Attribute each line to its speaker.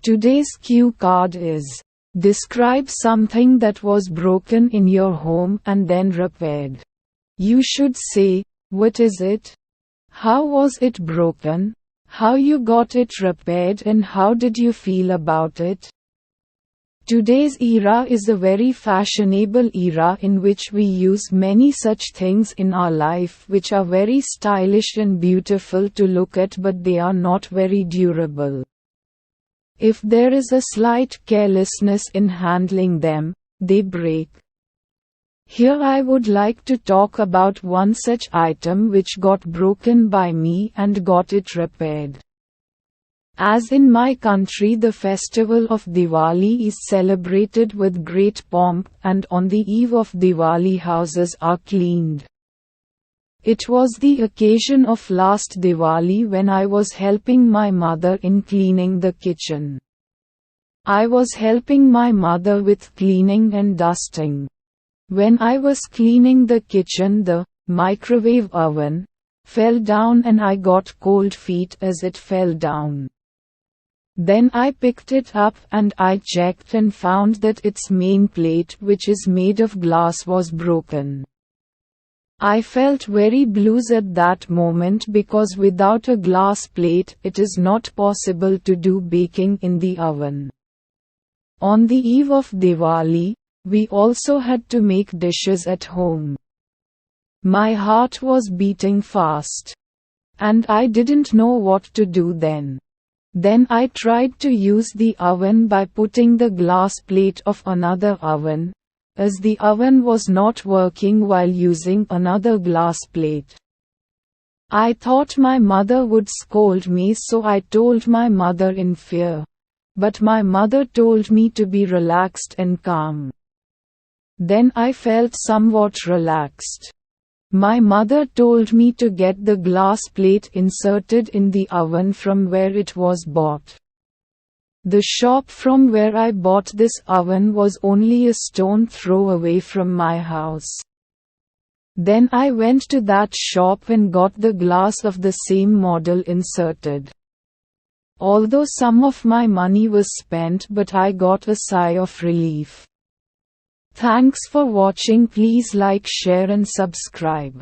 Speaker 1: Today's cue card is: describe something that was broken in your home and then repaired. You should say, what is it? How was it broken? How you got it repaired and how did you feel about it? Today's era is a very fashionable era in which we use many such things in our life which are very stylish and beautiful to look at, but they are not very durable. If there is a slight carelessness in handling them, they break. Here I would like to talk about one such item which got broken by me and got it repaired. As in my country, the festival of Diwali is celebrated with great pomp, and on the eve of Diwali houses are cleaned. It was the occasion of last Diwali when I was helping my mother in cleaning the kitchen. I was helping my mother with cleaning and dusting. When I was cleaning the kitchen, the microwave oven fell down and I got cold feet as it fell down. Then I picked it up and I checked and found that its main plate, which is made of glass, was broken. I felt very blues at that moment because without a glass plate it is not possible to do baking in the oven. On the eve of Diwali, we also had to make dishes at home. My heart was beating fast. And I didn't know what to do then. Then I tried to use the oven by putting the glass plate of another oven, as the oven was not working while using another glass plate. I thought my mother would scold me, so I told my mother in fear. But my mother told me to be relaxed and calm. Then I felt somewhat relaxed. My mother told me to get the glass plate inserted in the oven from where it was bought. The shop from where I bought this oven was only a stone throw away from my house. Then I went to that shop and got the glass of the same model inserted. Although some of my money was spent, but I got a sigh of relief. Thanks for watching. Please like, share and subscribe.